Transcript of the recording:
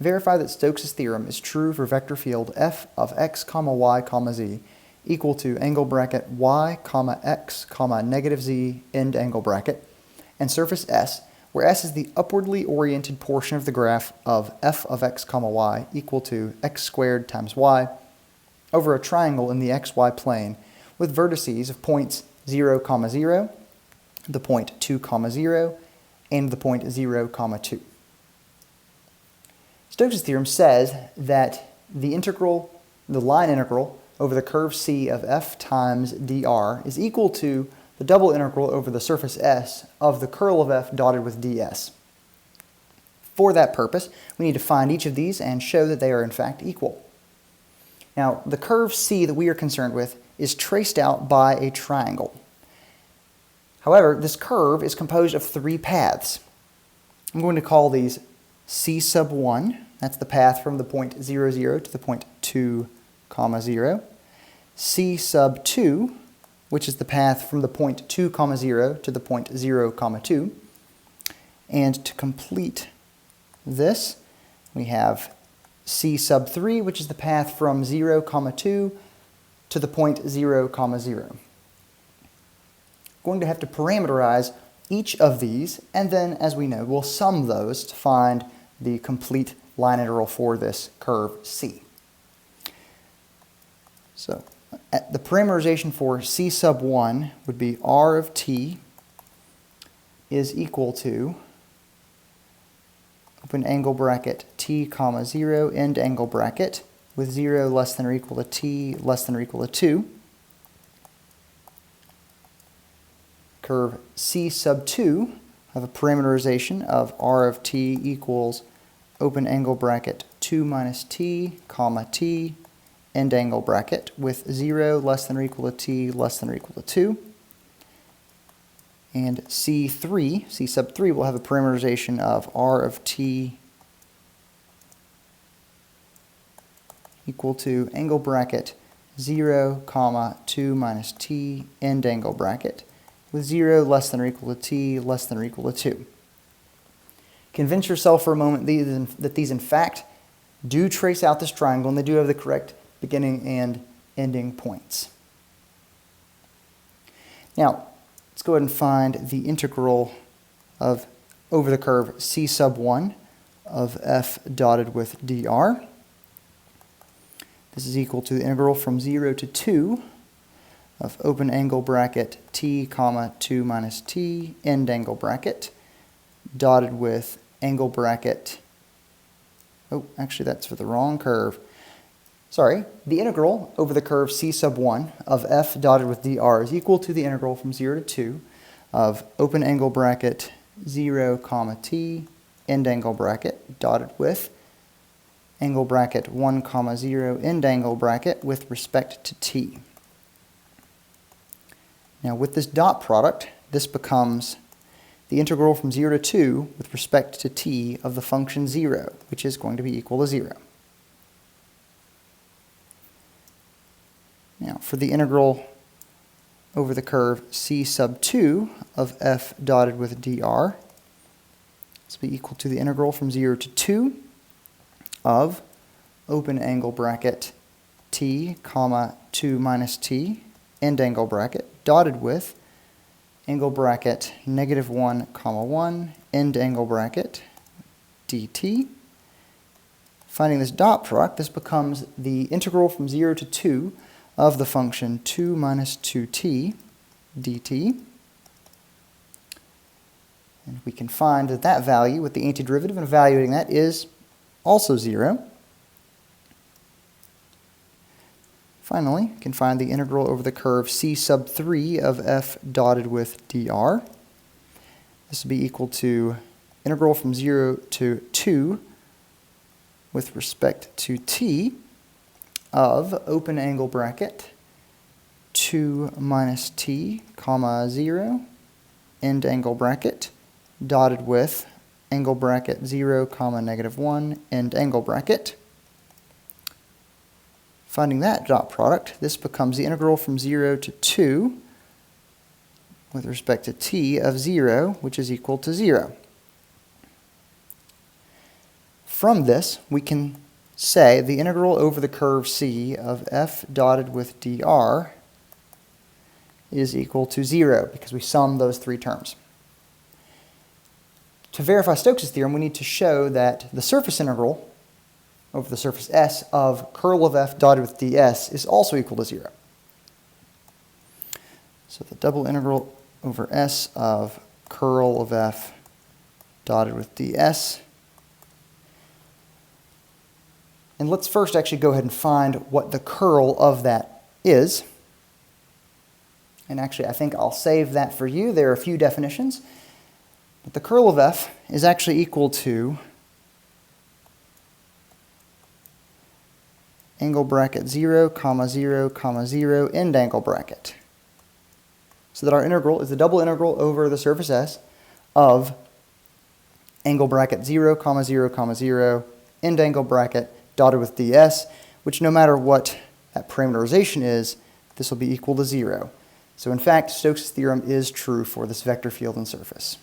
Verify that Stokes' theorem is true for vector field f of x, y, z equal to angle bracket y, x, negative z, end angle bracket, and surface S, where S is the upwardly oriented portion of the graph of f of x, y equal to x squared times y over a triangle in the xy plane with vertices of points 0, 0, the point 2, 0, and the point 0, 2. Stokes' theorem says that the line integral over the curve C of f times dr is equal to the double integral over the surface S of the curl of f dotted with ds. For that purpose, we need to find each of these and show that they are in fact equal. Now, the curve C that we are concerned with is traced out by a triangle. However, this curve is composed of three paths. I'm going to call these C sub 1, that's the path from the point 0, 0 to the point 2, 0. C sub 2, which is the path from the point 2, 0 to the point 0, 2. And to complete this, we have C sub 3, which is the path from 0, 2 to the point 0, 0. Going to have to parameterize each of these, and then, as we know, we'll sum those to find the complete line integral for this curve C. So, the parameterization for C sub 1 would be r of t is equal to open angle bracket t, 0, end angle bracket with 0 less than or equal to t less than or equal to 2. Curve C sub 2 have a parameterization of r of t equals open angle bracket 2 minus t, t, end angle bracket with 0 less than or equal to t less than or equal to 2. And C sub 3 will have a parameterization of r of t equal to angle bracket 0, 2 minus t, end angle bracket with 0 less than or equal to t less than or equal to 2. Convince yourself for a moment that these in fact do trace out this triangle and they do have the correct beginning and ending points. Now, let's go ahead and find the integral of over the curve C sub 1 of f dotted with dr. This is equal to the integral from 0 to 2 of open angle bracket t, 2 minus t, end angle bracket, dotted with angle bracket, oh, actually that's for the wrong curve. Sorry, the integral over the curve C sub 1 of f dotted with dr is equal to the integral from 0 to 2 of open angle bracket 0, t, end angle bracket, dotted with angle bracket 1, 0, end angle bracket with respect to t. Now with this dot product, this becomes the integral from 0 to 2 with respect to t of the function 0, which is going to be equal to 0. Now for the integral over the curve C sub 2 of f dotted with dr, this will be equal to the integral from 0 to 2 of open angle bracket t, 2 minus t, end angle bracket, dotted with angle bracket negative 1, 1, end angle bracket dt. Finding this dot product, this becomes the integral from 0 to 2 of the function 2 minus 2t dt. And we can find that that value with the antiderivative and evaluating that is also 0. Finally, we can find the integral over the curve C sub 3 of f dotted with dr. This will be equal to integral from 0 to 2 with respect to t of open angle bracket 2 minus t, 0, end angle bracket, dotted with angle bracket 0, negative 1, end angle bracket. Finding that dot product, this becomes the integral from 0 to 2 with respect to t of 0, which is equal to 0. from this, we can say the integral over the curve C of f dotted with dr is equal to 0 because we sum those three terms. To verify Stokes' theorem, we need to show that the surface integral over the surface S of curl of f dotted with ds is also equal to 0. So the double integral over S of curl of f dotted with ds. And let's first actually go ahead and find what the curl of that is. And actually, I think I'll save that for you. There are a few definitions. But the curl of f is actually equal to angle bracket 0, comma 0, comma 0, end angle bracket. So that our integral is the double integral over the surface S of angle bracket 0, comma 0, comma 0, end angle bracket dotted with ds, which no matter what that parameterization is, this will be equal to 0. So in fact, Stokes' theorem is true for this vector field and surface.